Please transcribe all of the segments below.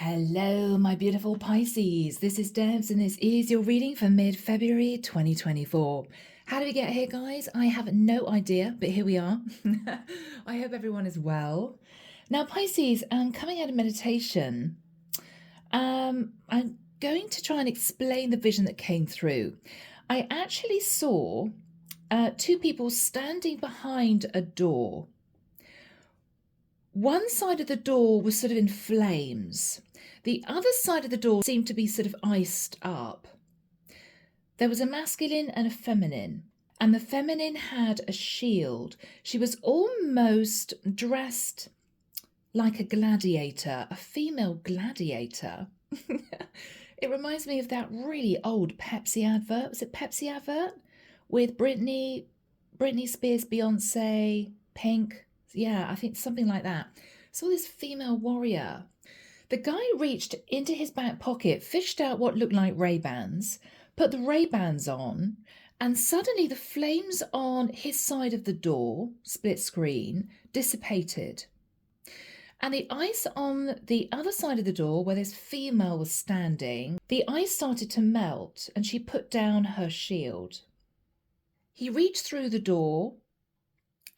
Hello, my beautiful Pisces. This is Debs, and this is your reading for mid-February 2024. How do we get here, guys? I have no idea, but here we are. I hope everyone is well. Now, Pisces, coming out of meditation, I'm going to try and explain the vision that came through. I actually saw two people standing behind a door. One side of the door was sort of in flames. The other side of the door seemed to be sort of iced up. There was a masculine and a feminine, and the feminine had a shield. She was almost dressed like a gladiator, a female gladiator. It reminds me of that really old Pepsi advert. Was it Pepsi advert? With Britney Spears, Beyonce, Pink. Yeah, I think something like that. Saw this female warrior. The guy reached into his back pocket, fished out what looked like Ray-Bans, put the Ray-Bans on, and suddenly the flames on his side of the door, split screen, dissipated. And the ice on the other side of the door, where this female was standing, the ice started to melt, and she put down her shield. He reached through the door,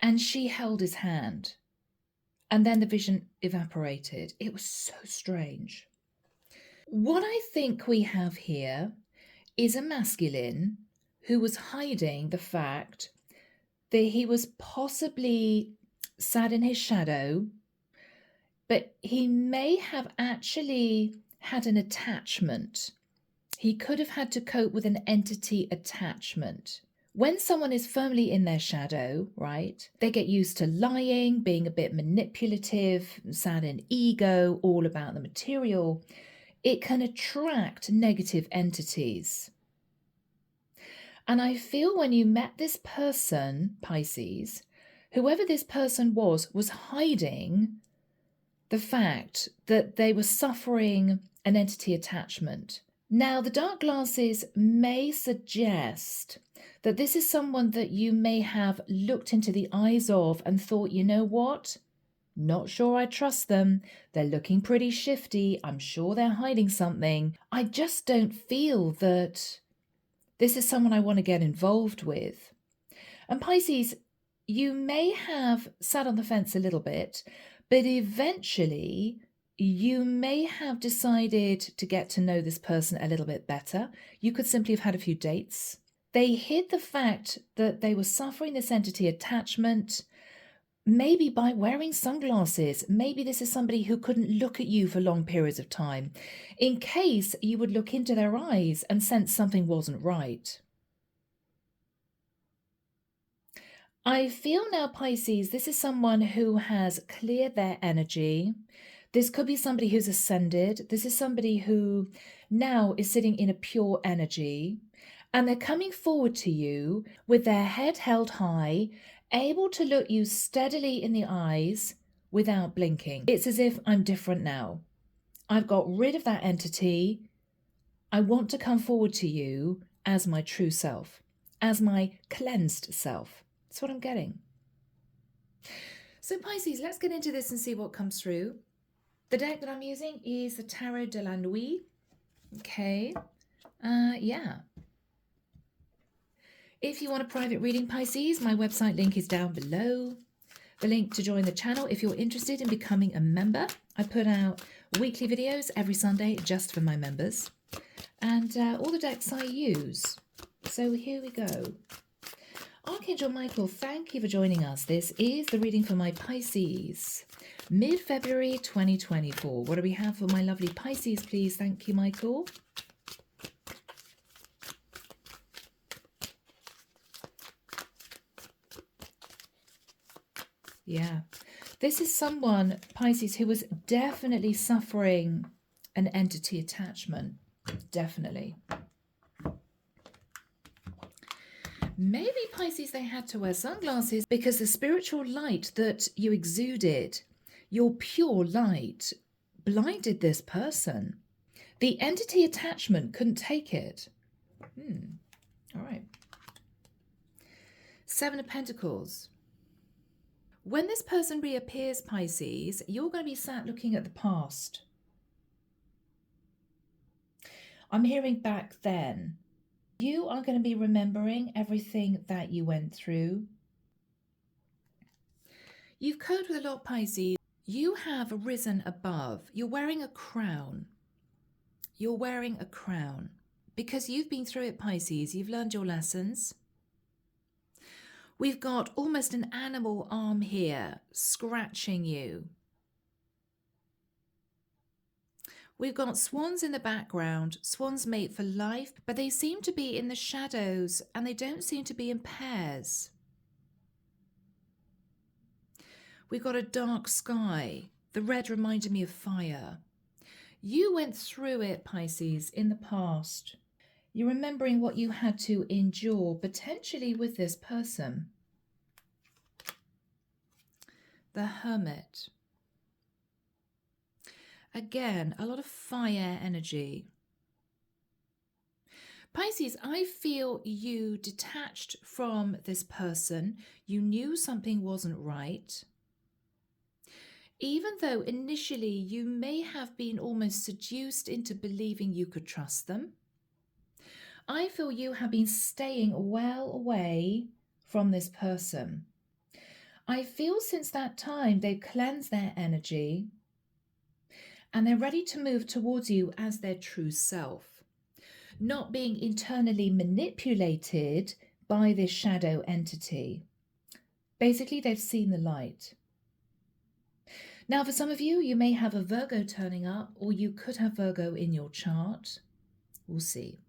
and she held his hand. And then the vision evaporated. It was so strange. What I think we have here is a masculine who was hiding the fact that he was possibly sad in his shadow, but he may have actually had an attachment. He could have had to cope with an entity attachment. When someone is firmly in their shadow, right, they get used to lying, being a bit manipulative, sad and ego, all about the material. It can attract negative entities. And I feel when you met this person, Pisces, whoever this person was hiding the fact that they were suffering an entity attachment. Now, the dark glasses may suggest that this is someone that you may have looked into the eyes of and thought, you know what? Not sure I trust them. They're looking pretty shifty. I'm sure they're hiding something. I just don't feel that this is someone I want to get involved with. And Pisces, you may have sat on the fence a little bit, but eventually you may have decided to get to know this person a little bit better. You could simply have had a few dates. They hid the fact that they were suffering this entity attachment, maybe by wearing sunglasses. Maybe this is somebody who couldn't look at you for long periods of time, in case you would look into their eyes and sense something wasn't right. I feel now, Pisces, this is someone who has cleared their energy. This could be somebody who's ascended. This is somebody who now is sitting in a pure energy. And they're coming forward to you with their head held high, able to look you steadily in the eyes without blinking. It's as if I'm different now. I've got rid of that entity. I want to come forward to you as my true self, as my cleansed self. That's what I'm getting. So Pisces, let's get into this and see what comes through. The deck that I'm using is the Tarot de la Nuit. Okay. Yeah. If you want a private reading, Pisces, my website link is down below. The link to join the channel if you're interested in becoming a member. I put out weekly videos every Sunday just for my members. And all the decks I use. So here we go. Archangel Michael, thank you for joining us. This is the reading for my Pisces. Mid-February 2024. What do we have for my lovely Pisces, please? Thank you, Michael. Yeah, this is someone, Pisces, who was definitely suffering an entity attachment. Definitely. Maybe, Pisces, they had to wear sunglasses because the spiritual light that you exuded, your pure light, blinded this person. The entity attachment couldn't take it. All right. Seven of Pentacles. When this person reappears, Pisces, you're going to be sat looking at the past. I'm hearing back then. You are going to be remembering everything that you went through. You've coped with a lot, Pisces. You have risen above. You're wearing a crown. You're wearing a crown. Because you've been through it, Pisces. You've learned your lessons. We've got almost an animal arm here, scratching you. We've got swans in the background. Swans mate for life, but they seem to be in the shadows and they don't seem to be in pairs. We've got a dark sky. The red reminded me of fire. You went through it, Pisces, in the past. You're remembering what you had to endure, potentially with this person. The Hermit. Again, a lot of fire energy. Pisces, I feel you detached from this person. You knew something wasn't right. Even though initially you may have been almost seduced into believing you could trust them. I feel you have been staying well away from this person. I feel since that time they've cleansed their energy and they're ready to move towards you as their true self, not being internally manipulated by this shadow entity. Basically, they've seen the light. Now, for some of you, you may have a Virgo turning up, or you could have Virgo in your chart. We'll see.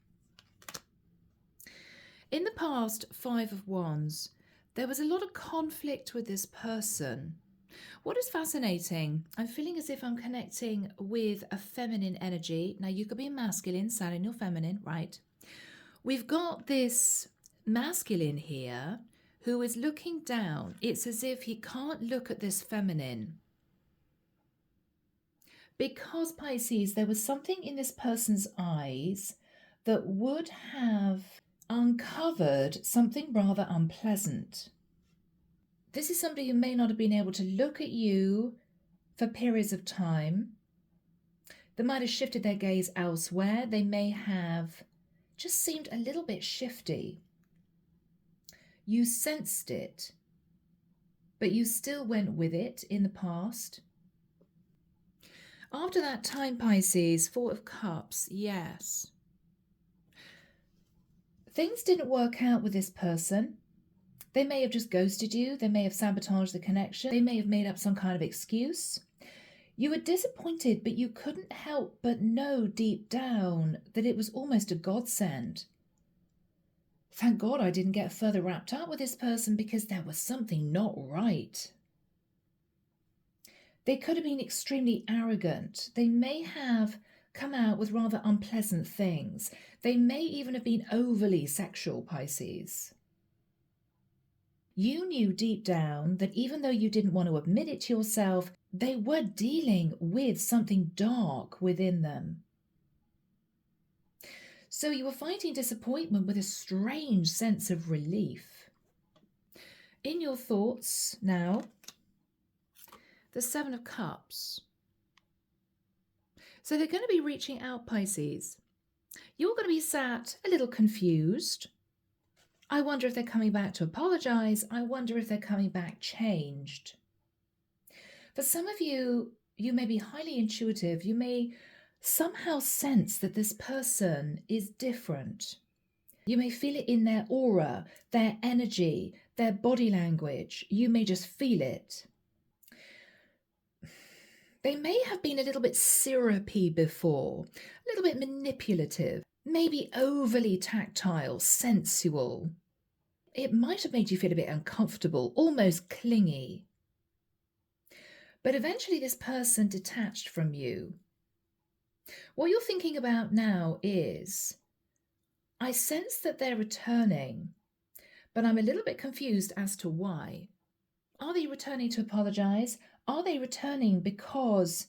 In the past, Five of Wands, there was a lot of conflict with this person. What is fascinating, I'm feeling as if I'm connecting with a feminine energy. Now, you could be masculine, Saturn, you're feminine, right? We've got this masculine here who is looking down. It's as if he can't look at this feminine. Because, Pisces, there was something in this person's eyes that would have uncovered something rather unpleasant. This is somebody who may not have been able to look at you for periods of time. They might have shifted their gaze elsewhere. They may have just seemed a little bit shifty. You sensed it, but you still went with it in the past. After that time, Pisces, Four of Cups, yes. Things didn't work out with this person. They may have just ghosted you. They may have sabotaged the connection. They may have made up some kind of excuse. You were disappointed, but you couldn't help but know deep down that it was almost a godsend. Thank God I didn't get further wrapped up with this person because there was something not right. They could have been extremely arrogant. They may have come out with rather unpleasant things. They may even have been overly sexual, Pisces. You knew deep down that even though you didn't want to admit it to yourself, they were dealing with something dark within them. So you were fighting disappointment with a strange sense of relief. In your thoughts now, the Seven of Cups. So they're going to be reaching out, Pisces. You're going to be sat a little confused. I wonder if they're coming back to apologize. I wonder if they're coming back changed. For some of you, you may be highly intuitive. You may somehow sense that this person is different. You may feel it in their aura, their energy, their body language. You may just feel it. They may have been a little bit syrupy before, a little bit manipulative, maybe overly tactile, sensual. It might have made you feel a bit uncomfortable, almost clingy. But eventually this person detached from you. What you're thinking about now is, I sense that they're returning, but I'm a little bit confused as to why. Are they returning to apologize? Are they returning because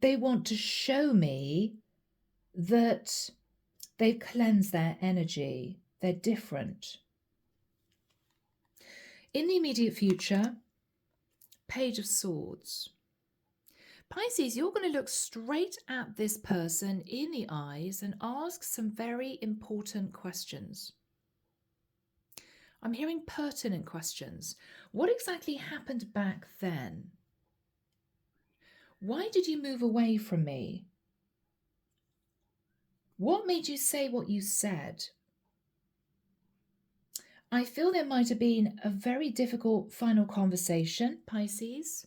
they want to show me that they've cleansed their energy? They're different. In the immediate future, Page of Swords. Pisces, you're going to look straight at this person in the eyes and ask some very important questions. I'm hearing pertinent questions. What exactly happened back then? Why did you move away from me? What made you say what you said? I feel there might have been a very difficult final conversation, Pisces.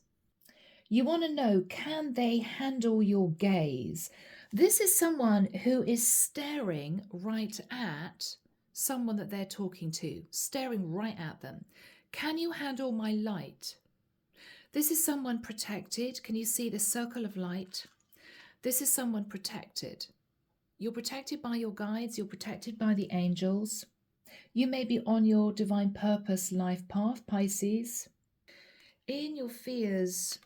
You want to know, can they handle your gaze? This is someone who is staring right at someone that they're talking to, staring right at them. Can you handle my light? This is someone protected. Can you see the circle of light? This is someone protected. You're protected by your guides. You're protected by the angels. You may be on your divine purpose life path, Pisces. In your fears,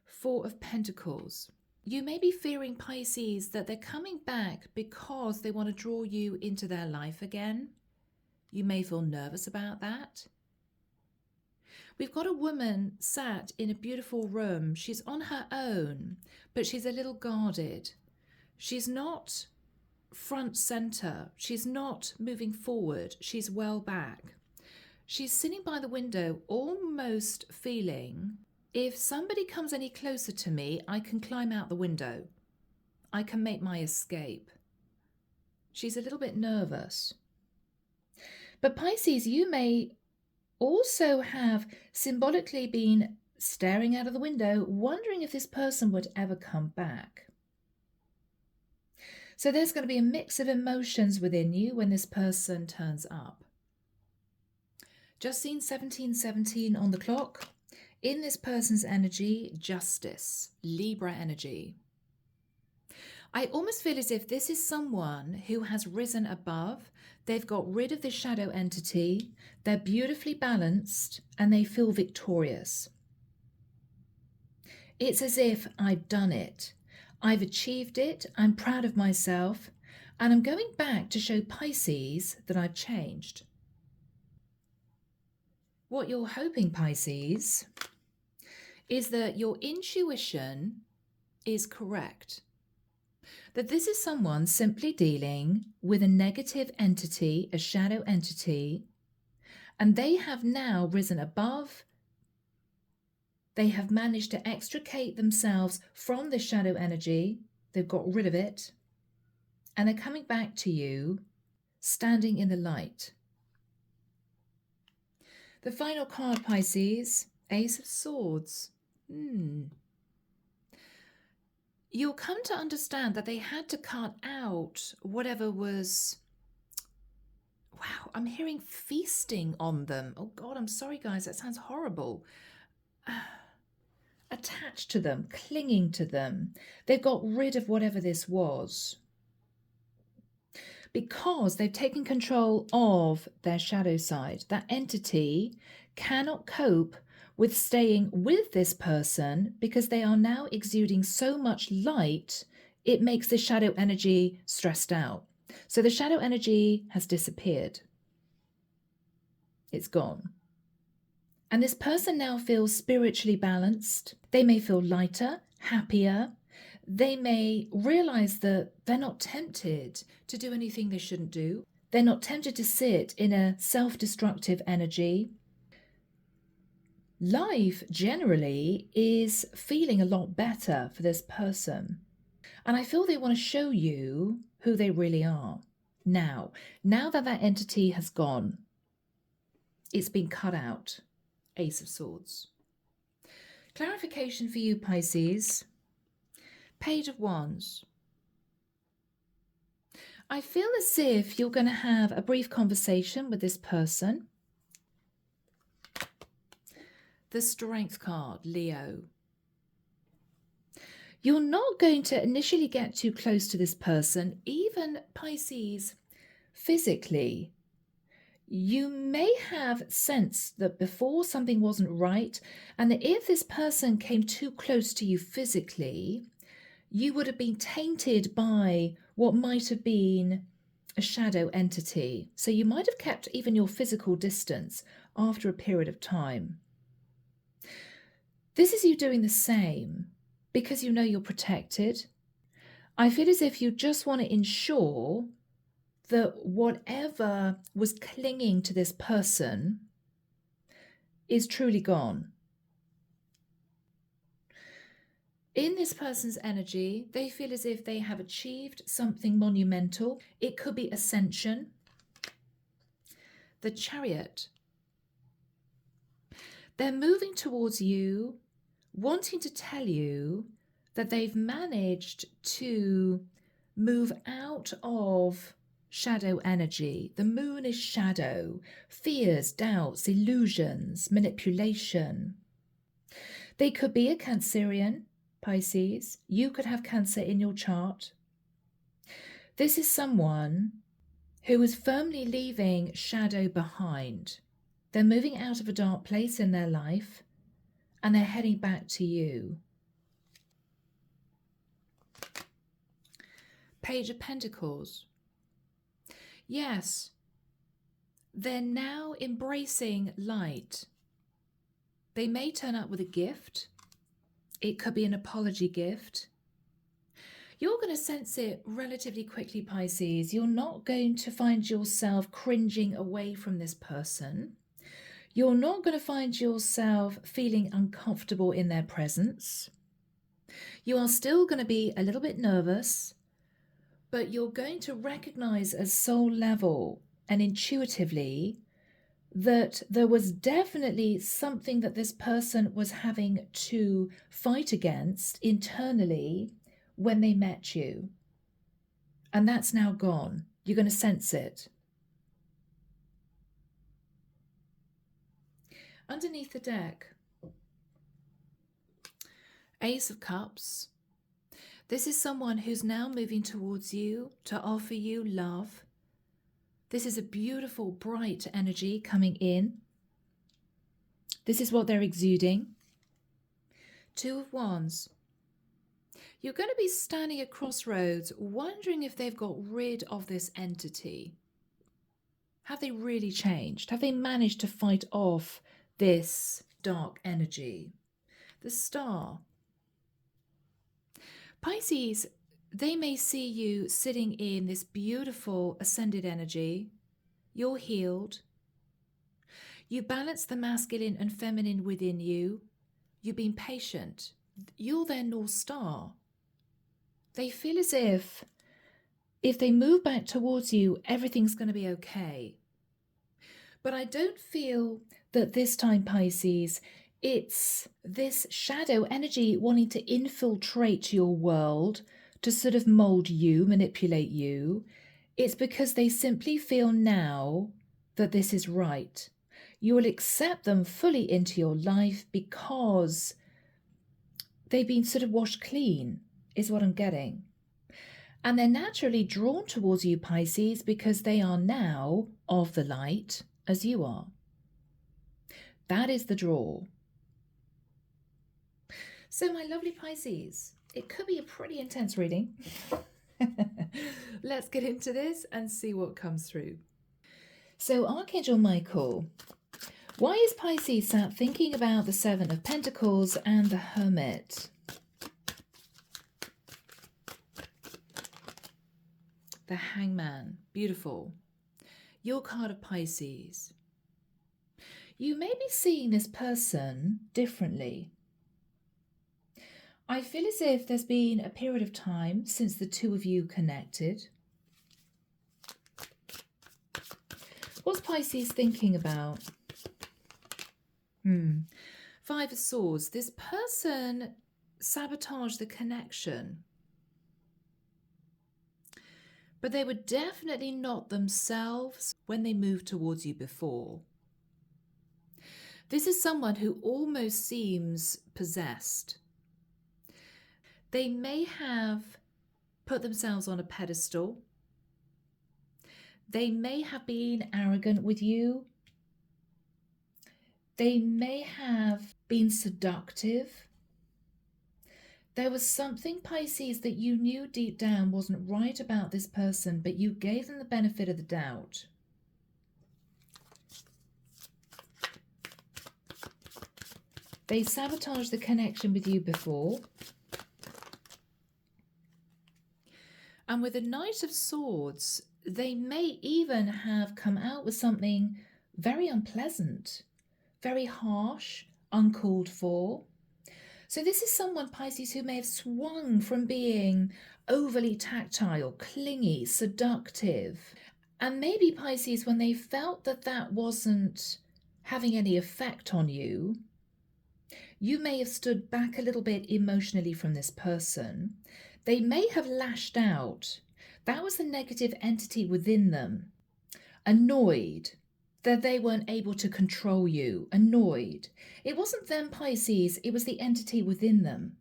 Four of Pentacles. You may be fearing, Pisces, that they're coming back because they want to draw you into their life again. You may feel nervous about that. We've got a woman sat in a beautiful room. She's on her own, but she's a little guarded. She's not front center. She's not moving forward. She's well back. She's sitting by the window, almost feeling, if somebody comes any closer to me, I can climb out the window. I can make my escape. She's a little bit nervous. But Pisces, you may also have symbolically been staring out of the window, wondering if this person would ever come back. So there's going to be a mix of emotions within you when this person turns up. Just seen 1717 on the clock. In this person's energy, justice, Libra energy. I almost feel as if this is someone who has risen above. They've got rid of the shadow entity. They're beautifully balanced and they feel victorious. It's as if I've done it. I've achieved it. I'm proud of myself. And I'm going back to show Pisces that I've changed. What you're hoping, Pisces, is that your intuition is correct. That this is someone simply dealing with a negative entity, a shadow entity, and they have now risen above. They have managed to extricate themselves from the shadow energy. They've got rid of it. And they're coming back to you, standing in the light. The final card, Pisces, Ace of Swords. You'll come to understand that they had to cut out whatever was, wow, I'm hearing feasting on them. Oh God, I'm sorry guys, that sounds horrible. Attached to them, clinging to them. They've got rid of whatever this was. Because they've taken control of their shadow side. That entity cannot cope with staying with this person because they are now exuding so much light, it makes the shadow energy stressed out. So the shadow energy has disappeared. It's gone. And this person now feels spiritually balanced. They may feel lighter, happier. They may realize that they're not tempted to do anything they shouldn't do. They're not tempted to sit in a self-destructive energy. Life generally is feeling a lot better for this person. And I feel they want to show you who they really are. Now that that entity has gone, it's been cut out. Ace of Swords. Clarification for you, Pisces. Page of Wands. I feel as if you're going to have a brief conversation with this person. The Strength card, Leo. You're not going to initially get too close to this person, even Pisces, physically. You may have sensed that before something wasn't right, and that if this person came too close to you physically, you would have been tainted by what might have been a shadow entity. So you might have kept even your physical distance after a period of time. This is you doing the same because you know you're protected. I feel as if you just want to ensure that whatever was clinging to this person is truly gone. In this person's energy, they feel as if they have achieved something monumental. It could be ascension. The Chariot. They're moving towards you, wanting to tell you that they've managed to move out of shadow energy. The moon is shadow, fears, doubts, illusions, manipulation. They could be a Cancerian, Pisces. You could have Cancer in your chart. This is someone who is firmly leaving shadow behind. They're moving out of a dark place in their life and they're heading back to you. Page of Pentacles. Yes, they're now embracing light. They may turn up with a gift. It could be an apology gift. You're going to sense it relatively quickly, Pisces. You're not going to find yourself cringing away from this person. You're not going to find yourself feeling uncomfortable in their presence. You are still going to be a little bit nervous, but you're going to recognize at soul level and intuitively that there was definitely something that this person was having to fight against internally when they met you. And that's now gone. You're going to sense it. Underneath the deck, Ace of Cups. This is someone who's now moving towards you to offer you love. This is a beautiful, bright energy coming in. This is what they're exuding. Two of Wands. You're going to be standing at crossroads, wondering if they've got rid of this entity. Have they really changed? Have they managed to fight off this dark energy? The Star. Pisces, they may see you sitting in this beautiful ascended energy. You're healed. You balance the masculine and feminine within you. You've been patient. You're their North Star. They feel as if they move back towards you, everything's going to be okay. But I don't feel that this time, Pisces, it's this shadow energy wanting to infiltrate your world to sort of mold you, manipulate you. It's because they simply feel now that this is right. You will accept them fully into your life because they've been sort of washed clean, is what I'm getting. And they're naturally drawn towards you, Pisces, because they are now of the light as you are. That is the draw. So my lovely Pisces, it could be a pretty intense reading. Let's get into this and see what comes through. So Archangel Michael, why is Pisces sat thinking about the Seven of Pentacles and the Hermit? The Hangman, beautiful. Your card of Pisces. You may be seeing this person differently. I feel as if there's been a period of time since the two of you connected. What's Pisces thinking about? Five of Swords. This person sabotaged the connection. But they were definitely not themselves when they moved towards you before. This is someone who almost seems possessed. They may have put themselves on a pedestal. They may have been arrogant with you. They may have been seductive. There was something, Pisces, that you knew deep down wasn't right about this person, but you gave them the benefit of the doubt. They sabotaged the connection with you before. And with the Knight of Swords, they may even have come out with something very unpleasant, very harsh, uncalled for. So this is someone, Pisces, who may have swung from being overly tactile, clingy, seductive. And maybe, Pisces, when they felt that that wasn't having any effect on you, you may have stood back a little bit emotionally from this person. They may have lashed out. That was the negative entity within them. Annoyed that they weren't able to control you. Annoyed. It wasn't them, Pisces. It was the entity within them.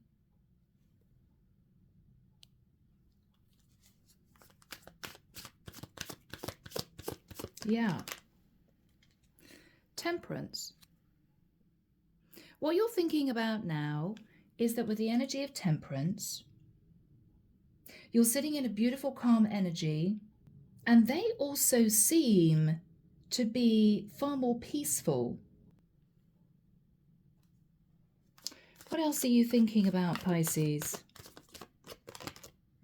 Yeah. Temperance. What you're thinking about now is that with the energy of temperance, you're sitting in a beautiful, calm energy, and they also seem to be far more peaceful. What else are you thinking about, Pisces?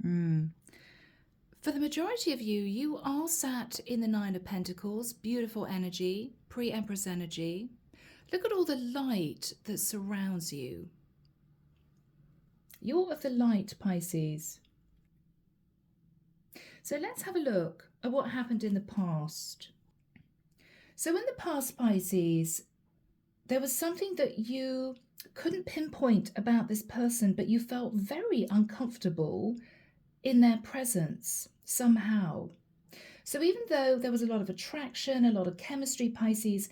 For the majority of you, you are sat in the Nine of Pentacles, beautiful energy, pre-Empress energy. Look at all the light that surrounds you. You're of the light, Pisces. So let's have a look at what happened in the past. So in the past, Pisces, there was something that you couldn't pinpoint about this person, but you felt very uncomfortable in their presence somehow. So even though there was a lot of attraction, a lot of chemistry, Pisces,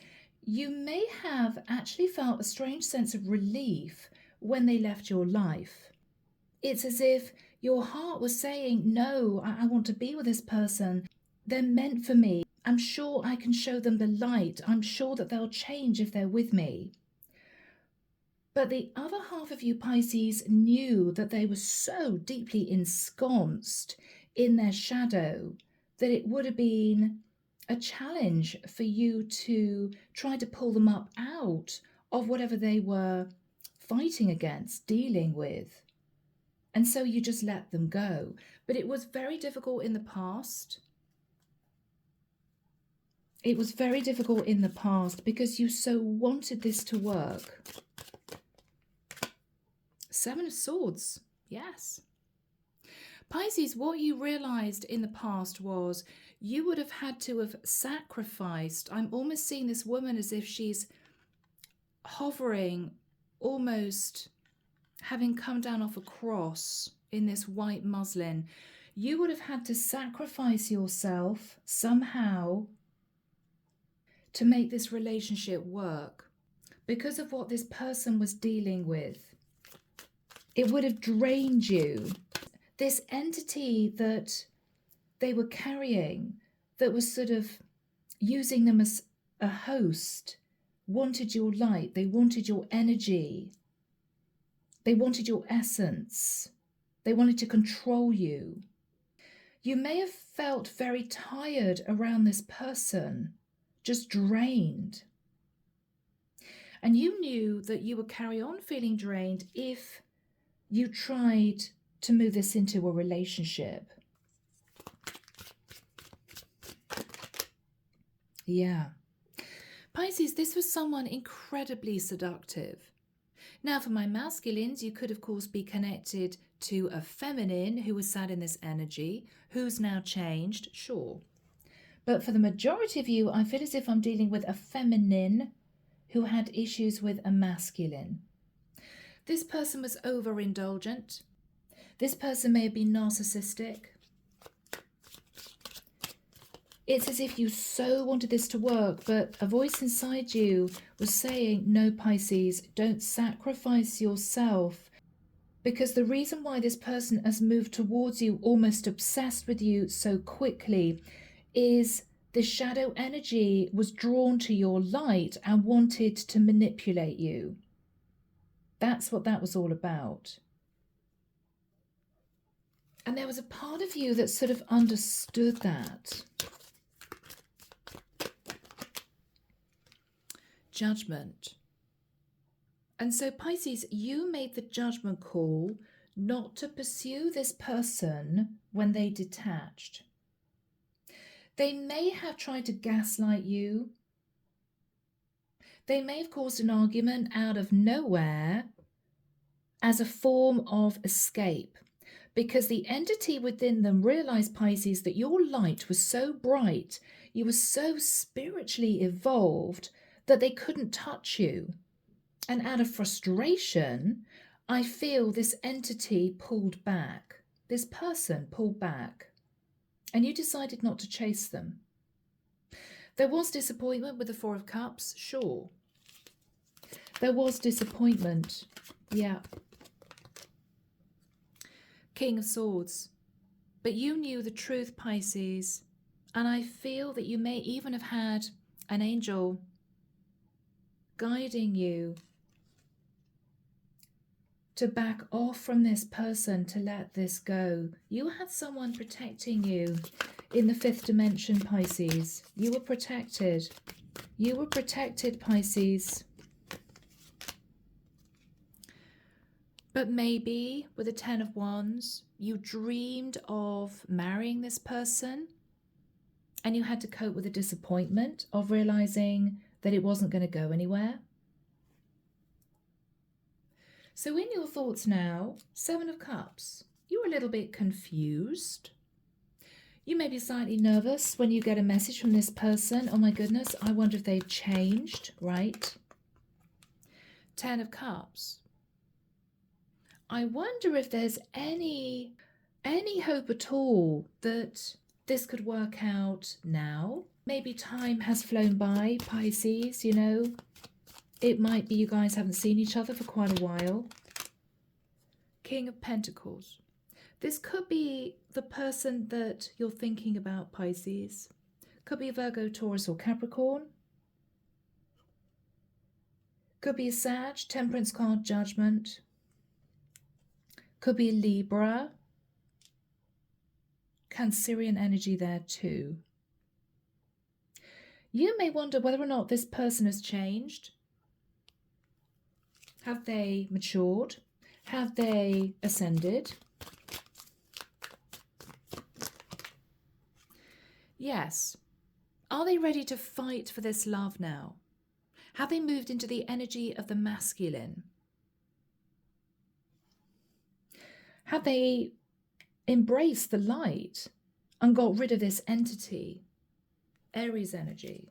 you may have actually felt a strange sense of relief when they left your life. It's as if your heart was saying, no, I want to be with this person. They're meant for me. I'm sure I can show them the light. I'm sure that they'll change if they're with me. But the other half of you, Pisces, knew that they were so deeply ensconced in their shadow that it would have been a challenge for you to try to pull them up out of whatever they were fighting against, dealing with. And so you just let them go. But it was very difficult in the past. It was very difficult in the past because you so wanted this to work. Seven of Swords, yes. Pisces, what you realized in the past was you would have had to have sacrificed. I'm almost seeing this woman as if she's hovering, almost having come down off a cross in this white muslin. You would have had to sacrifice yourself somehow to make this relationship work because of what this person was dealing with. It would have drained you. This entity that they were carrying, that was sort of using them as a host, wanted your light, they wanted your energy, they wanted your essence, they wanted to control you. You may have felt very tired around this person, just drained. And you knew that you would carry on feeling drained if you tried to move this into a relationship. Yeah. Pisces, this was someone incredibly seductive. Now, for my masculines, you could, of course, be connected to a feminine who was sat in this energy, who's now changed, sure. But for the majority of you, I feel as if I'm dealing with a feminine who had issues with a masculine. This person was overindulgent. This person may have been narcissistic. It's as if you so wanted this to work, but a voice inside you was saying, no, Pisces, don't sacrifice yourself. Because the reason why this person has moved towards you, almost obsessed with you so quickly, is the shadow energy was drawn to your light and wanted to manipulate you. That's what that was all about. And there was a part of you that sort of understood that. Judgment. And so Pisces, you made the judgment call not to pursue this person when they detached. They may have tried to gaslight you. They may have caused an argument out of nowhere as a form of escape, because the entity within them realized, Pisces, that your light was so bright, you were so spiritually evolved that they couldn't touch you. And out of frustration, I feel this entity pulled back. This person pulled back. And you decided not to chase them. There was disappointment with the Four of Cups, sure. There was disappointment, yeah. King of Swords. But you knew the truth, Pisces. And I feel that you may even have had an angel guiding you to back off from this person, to let this go. You had someone protecting you in the fifth dimension, Pisces. You were protected. You were protected, Pisces. But maybe with the Ten of Wands, you dreamed of marrying this person and you had to cope with the disappointment of realizing that it wasn't going to go anywhere. So in your thoughts now, Seven of Cups, you're a little bit confused. You may be slightly nervous when you get a message from this person. Oh my goodness, I wonder if they've changed, right? Ten of Cups. I wonder if there's any hope at all that this could work out now. Maybe time has flown by, Pisces, you know. It might be you guys haven't seen each other for quite a while. King of Pentacles. This could be the person that you're thinking about, Pisces. Could be a Virgo, Taurus, or Capricorn. Could be a Sag, Temperance card, Judgment. Could be a Libra. Cancerian energy there too. You may wonder whether or not this person has changed. Have they matured? Have they ascended? Yes. Are they ready to fight for this love now? Have they moved into the energy of the masculine? Have they embraced the light and got rid of this entity, Aries energy?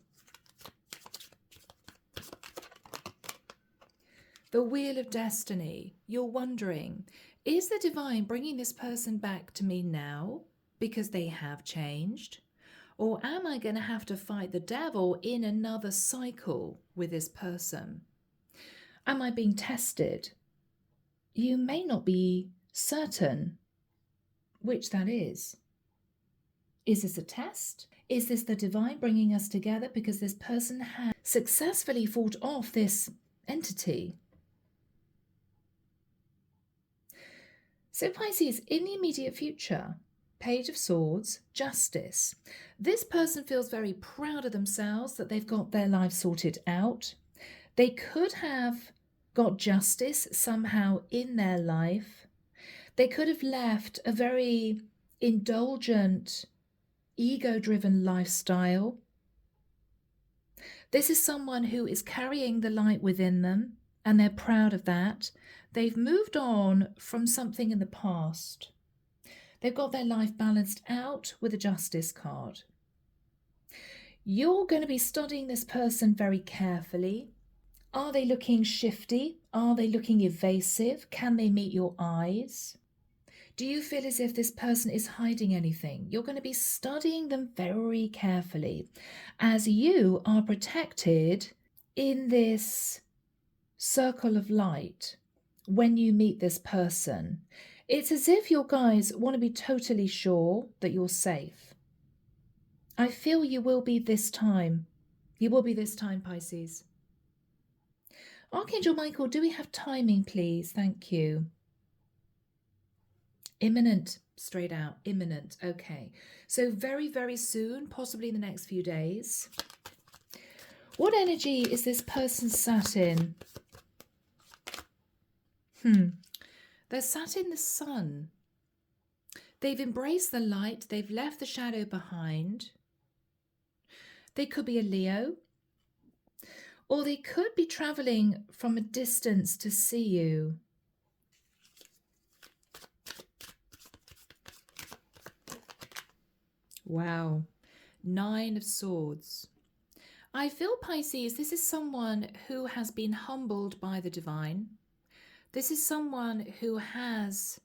The Wheel of Destiny. You're wondering, is the divine bringing this person back to me now because they have changed? Or am I going to have to fight the devil in another cycle with this person? Am I being tested? You may not be certain which that is. Is this a test? Is this the divine bringing us together because this person has successfully fought off this entity? So Pisces, in the immediate future, Page of Swords, Justice. This person feels very proud of themselves that they've got their life sorted out. They could have got justice somehow in their life. They could have left a very indulgent, ego-driven lifestyle. This is someone who is carrying the light within them, and they're proud of that. They've moved on from something in the past. They've got their life balanced out with a Justice card. You're going to be studying this person very carefully. Are they looking shifty? Are they looking evasive? Can they meet your eyes? Do you feel as if this person is hiding anything? You're going to be studying them very carefully as you are protected in this circle of light when you meet this person. It's as if your guys want to be totally sure that you're safe. I feel you will be this time. You will be this time, Pisces. Archangel Michael, do we have timing, please? Thank you. Imminent, straight out, imminent. Okay, so very, very soon, possibly in the next few days. What energy is this person sat in? They're sat in the sun. They've embraced the light. They've left the shadow behind. They could be a Leo, or they could be traveling from a distance to see you. Wow. 9 of Swords. I feel, Pisces, this is someone who has been humbled by the divine. This is someone who has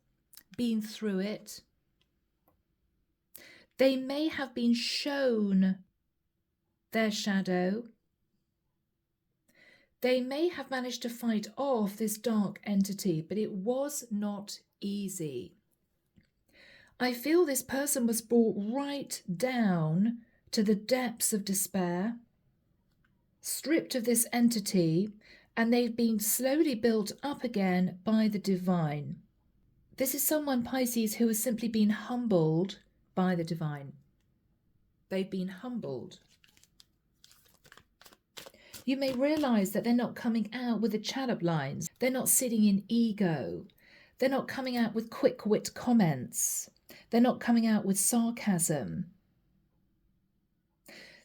been through it. They may have been shown their shadow. They may have managed to fight off this dark entity, but it was not easy. I feel this person was brought right down to the depths of despair, stripped of this entity, and they've been slowly built up again by the divine. This is someone, Pisces, who has simply been humbled by the divine. They've been humbled. You may realize that they're not coming out with the chat-up lines. They're not sitting in ego. They're not coming out with quick wit comments. They're not coming out with sarcasm.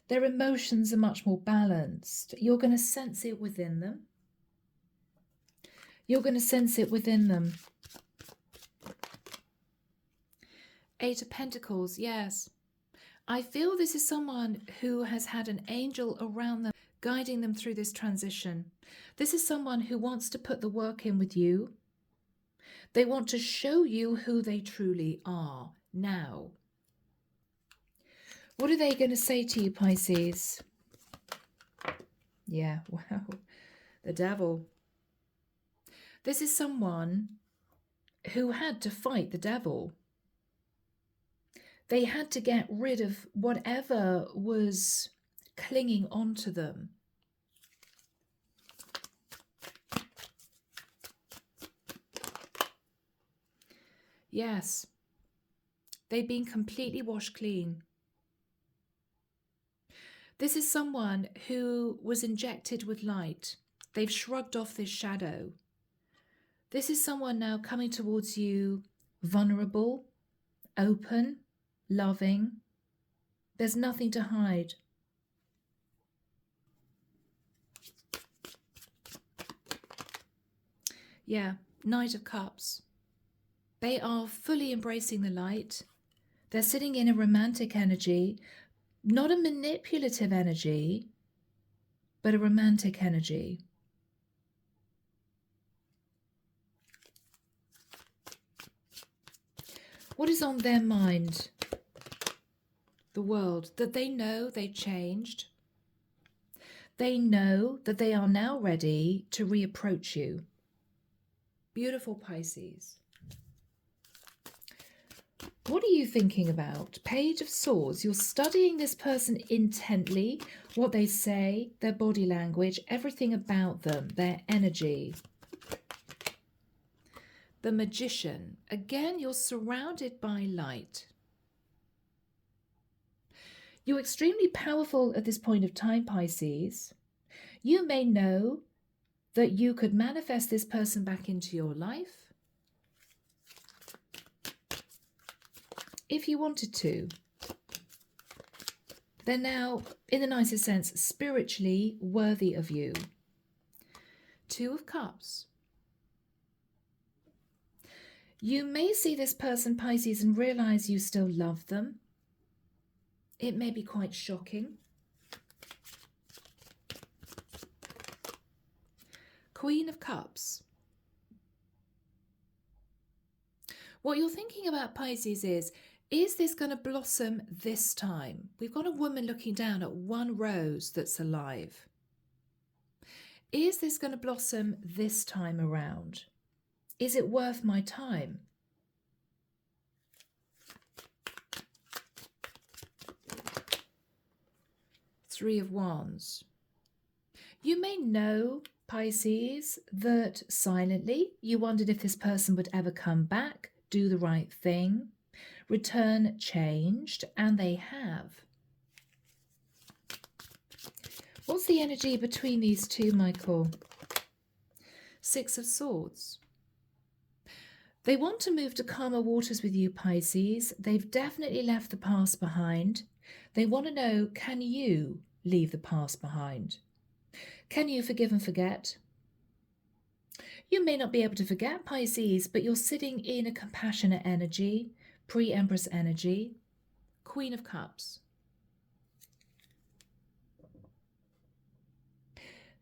Their emotions are much more balanced. You're going to sense it within them. You're going to sense it within them. 8 of Pentacles, yes. I feel this is someone who has had an angel around them, guiding them through this transition. This is someone who wants to put the work in with you. They want to show you who they truly are now. What are they going to say to you, Pisces? Yeah, wow. The devil. This is someone who had to fight the devil. They had to get rid of whatever was clinging onto them. Yes, they've been completely washed clean. This is someone who was injected with light. They've shrugged off this shadow. This is someone now coming towards you vulnerable, open, loving. There's nothing to hide. Yeah, Knight of Cups. They are fully embracing the light. They're sitting in a romantic energy, not a manipulative energy, but a romantic energy. What is on their mind? The world. That they know they changed. They know that they are now ready to reapproach you. Beautiful, Pisces. What are you thinking about? Page of Swords. You're studying this person intently, what they say, their body language, everything about them, their energy. The Magician. Again, you're surrounded by light. You're extremely powerful at this point of time, Pisces. You may know that you could manifest this person back into your life if you wanted to. They're now, in the nicest sense, spiritually worthy of you. 2 of Cups. You may see this person, Pisces, and realize you still love them. It may be quite shocking. Queen of Cups. What you're thinking about, Pisces, is this going to blossom this time? We've got a woman looking down at one rose that's alive. Is this going to blossom this time around? Is it worth my time? Three of Wands. You may know, Pisces, that silently you wondered if this person would ever come back, do the right thing, return changed, and they have. What's the energy between these two, Michael? 6 of Swords. They want to move to calmer waters with you, Pisces. They've definitely left the past behind. They want to know, can you leave the past behind? Can you forgive and forget? You may not be able to forget, Pisces, but you're sitting in a compassionate energy, pre-Empress energy, Queen of Cups.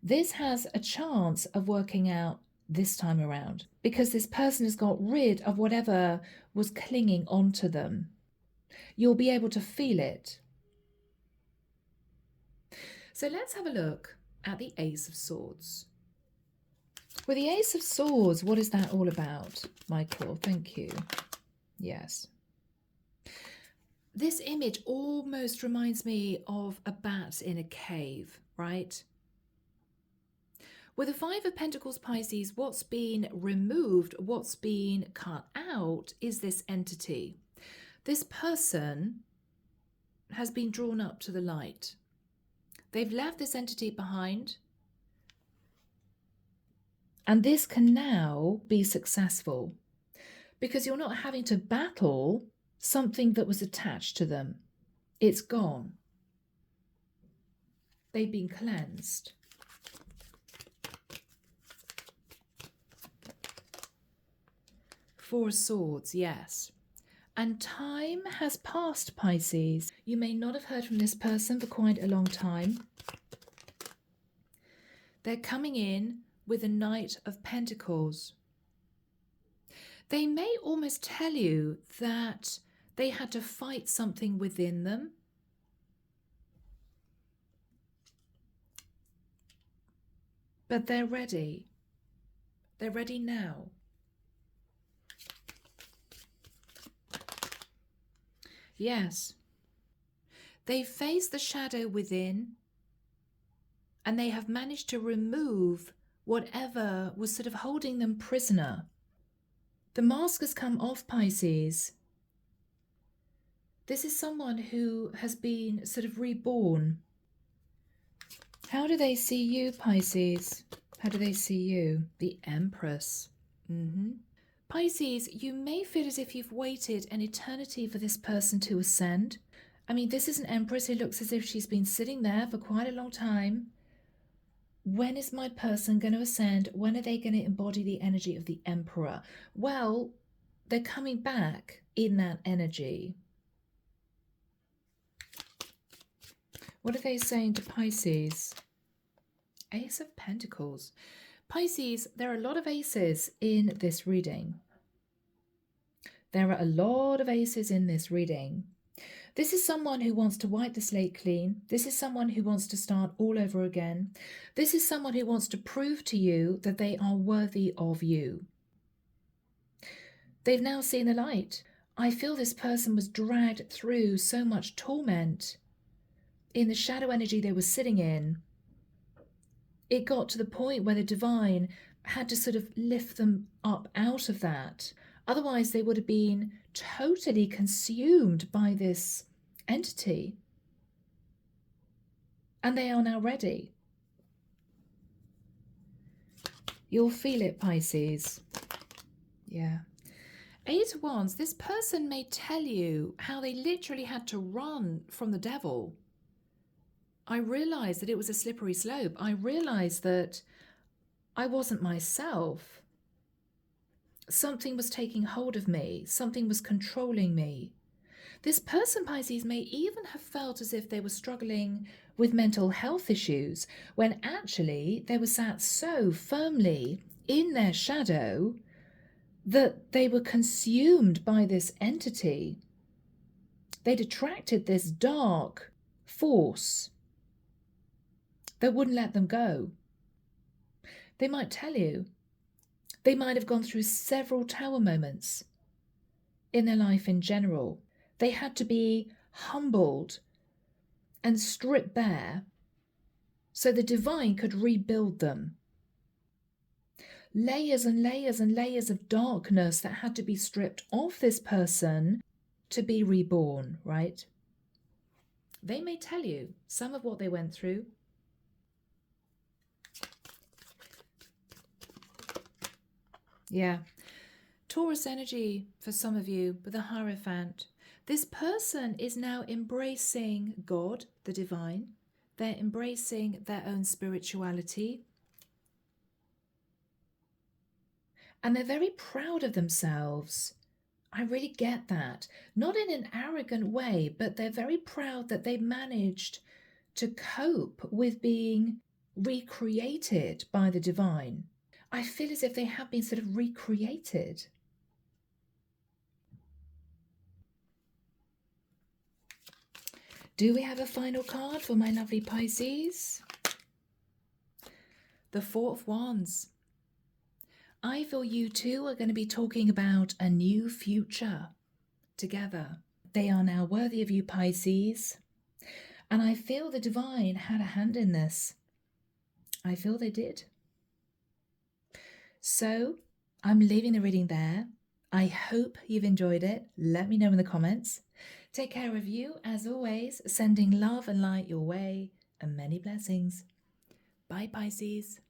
This has a chance of working out this time around because this person has got rid of whatever was clinging onto them. You'll be able to feel it. So let's have a look at the Ace of Swords. With the Ace of Swords, what is that all about, Michael? Thank you. Yes. This image almost reminds me of a bat in a cave, right? With the Five of Pentacles, Pisces, what's been removed, what's been cut out is this entity. This person has been drawn up to the light. They've left this entity behind. And this can now be successful because you're not having to battle something that was attached to them. It's gone. They've been cleansed. Four of Swords, yes. And time has passed, Pisces. You may not have heard from this person for quite a long time. They're coming in with a Knight of Pentacles. They may almost tell you that they had to fight something within them. But they're ready. They're ready now. Yes. They face the shadow within and they have managed to remove whatever was sort of holding them prisoner. The mask has come off, Pisces. This is someone who has been sort of reborn. How do they see you, Pisces? How do they see you? The Empress. Pisces, you may feel as if you've waited an eternity for this person to ascend. I mean, this is an Empress who looks as if she's been sitting there for quite a long time. When is my person going to ascend? When are they going to embody the energy of the Emperor? Well, they're coming back in that energy. What are they saying to Pisces? Ace of Pentacles. Pisces, there are a lot of aces in this reading. There are a lot of aces in this reading. This is someone who wants to wipe the slate clean. This is someone who wants to start all over again. This is someone who wants to prove to you that they are worthy of you. They've now seen the light. I feel this person was dragged through so much torment in the shadow energy they were sitting in. It got to the point where the divine had to sort of lift them up out of that. Otherwise, they would have been totally consumed by this entity. And they are now ready. You'll feel it, Pisces. Yeah. Eight of Wands, this person may tell you how they literally had to run from the devil. I realised that it was a slippery slope. I realised that I wasn't myself. Something was taking hold of me. Something was controlling me. This person, Pisces, may even have felt as if they were struggling with mental health issues when actually they were sat so firmly in their shadow that they were consumed by this entity. They'd attracted this dark force that wouldn't let them go. They might tell you. They might have gone through several tower moments in their life in general. They had to be humbled and stripped bare so the divine could rebuild them. Layers and layers and layers of darkness that had to be stripped off this person to be reborn, right? They may tell you some of what they went through. Yeah. Taurus energy for some of you with the Hierophant. This person is now embracing God, the divine. They're embracing their own spirituality. And they're very proud of themselves. I really get that. Not in an arrogant way, but they're very proud that they managed to cope with being recreated by the divine. I feel as if they have been sort of recreated. Do we have a final card for my lovely Pisces? The Four of Wands. I feel you two are going to be talking about a new future together. They are now worthy of you, Pisces. And I feel the divine had a hand in this. I feel they did. So I'm leaving the reading there. I hope you've enjoyed it. Let me know in the comments. Take care of you, as always, sending love and light your way, and many blessings. Bye, Pisces.